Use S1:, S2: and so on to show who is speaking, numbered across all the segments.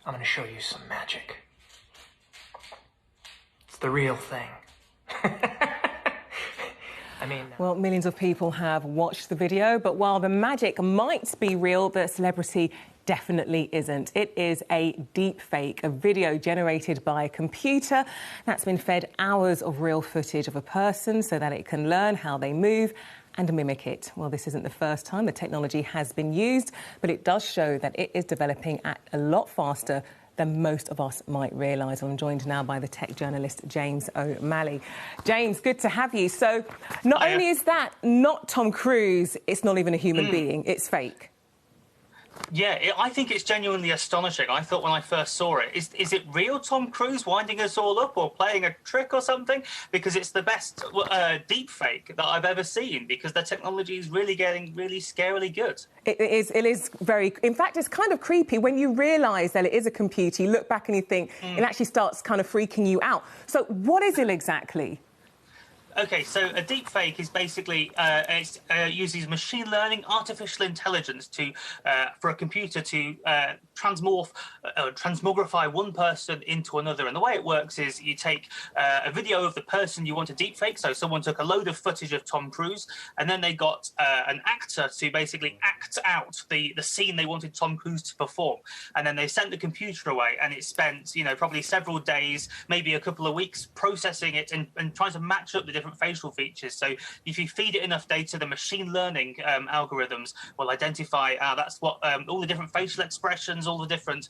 S1: I'm going to show you some magic. It's the real thing.
S2: Well, millions of people have watched the video, but while the magic might be real, the celebrity definitely isn't. It is a deepfake, a video generated by a computer that's been fed hours of real footage of a person so that it can learn how they move and mimic it. Well, this isn't the first time the technology has been used, but it does show that it is developing at a lot faster than most of us might realise. I'm joined now by the tech journalist James O'Malley. James, good to have you. So not only is that not Tom Cruise, it's not even a human being, it's fake.
S3: Yeah, I think it's genuinely astonishing. I thought when I first saw it, is it real Tom Cruise winding us all up or playing a trick or something? Because it's the best deep fake that I've ever seen, because the technology is really getting really scarily good.
S2: It is very... In fact, it's kind of creepy when you realise that it is a computer. You look back and you think it actually starts kind of freaking you out. So what is it exactly?
S3: Okay, so a deepfake is basically uses machine learning, artificial intelligence for a computer to transmogrify one person into another. And the way it works is you take a video of the person you want to deepfake. So someone took a load of footage of Tom Cruise, and then they got an actor to basically act out the scene they wanted Tom Cruise to perform. And then they sent the computer away, and it spent, probably several days, maybe a couple of weeks processing it and trying to match up the different facial features. So if you feed it enough data, the machine learning algorithms will identify that's what all the different facial expressions, all the different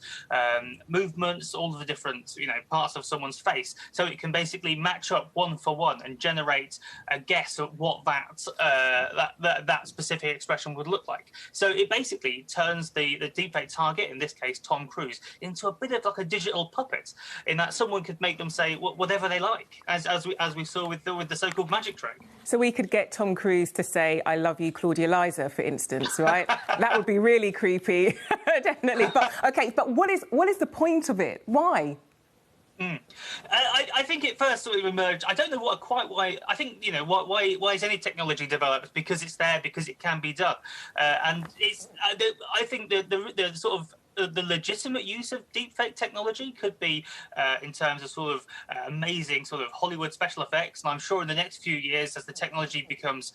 S3: movements, all of the different parts of someone's face. So it can basically match up one for one and generate a guess at what that specific expression would look like. So it basically turns the deepfake target, in this case Tom Cruise, into a bit of like a digital puppet, in that someone could make them say whatever they like, as we saw with the so-called magic trick.
S2: So we could get Tom Cruise to say, "I love you, Claudia Liza," for instance, right? That would be really creepy, definitely. But OK, but what is the point of it? Why?
S3: I think it first sort of emerged. I don't know why. I think why is any technology developed? Because it's there, because it can be done, and it's. I think the sort of the legitimate use of deepfake technology could be in terms of sort of amazing sort of Hollywood special effects. And I'm sure in the next few years, as the technology becomes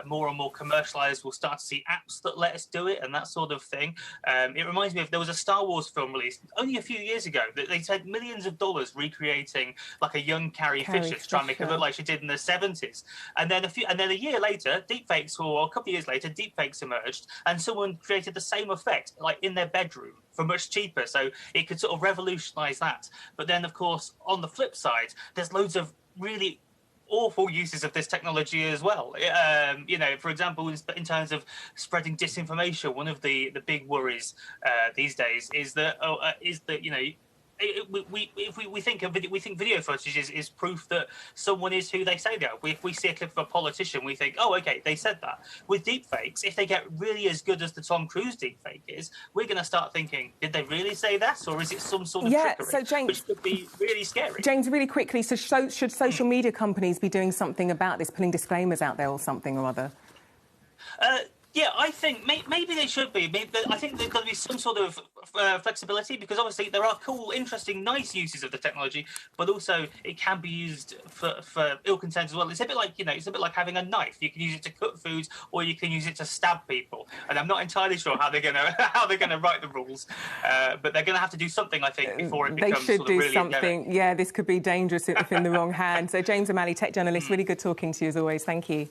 S3: more and more commercialized, we'll start to see apps that let us do it and that sort of thing. It reminds me of, there was a Star Wars film released only a few years ago that they spent millions of dollars recreating like a young Carrie Fisher to try and make her look like she did in the 70s. And then a year later, deepfakes, or a couple of years later, deepfakes emerged, and someone created the same effect like in their bedroom for much cheaper, so it could sort of revolutionize that. But then, of course, on the flip side, there's loads of really awful uses of this technology as well. For example, in terms of spreading disinformation, one of the big worries these days is that we think video footage is proof that someone is who they say they are. If we see a clip of a politician, we think, oh, okay, they said that. With deepfakes, if they get really as good as the Tom Cruise deepfake is, we're going to start thinking, did they really say that, or is it some sort of trickery?
S2: So James,
S3: which could be really scary.
S2: James, really quickly, so should social media companies be doing something about this, putting disclaimers out there or something or other?
S3: Yeah, I think maybe they should be. I think there's got to be some sort of flexibility, because obviously there are cool, interesting, nice uses of the technology, but also it can be used for ill content as well. It's a bit like it's a bit like having a knife. You can use it to cut food, or you can use it to stab people. And I'm not entirely sure how they're gonna write the rules, but they're gonna have to do something, I think, before it becomes
S2: they should
S3: sort of really
S2: do something.
S3: endemic.
S2: Yeah, this could be dangerous if in the wrong hands. So James O'Malley, tech journalist, really good talking to you as always. Thank you.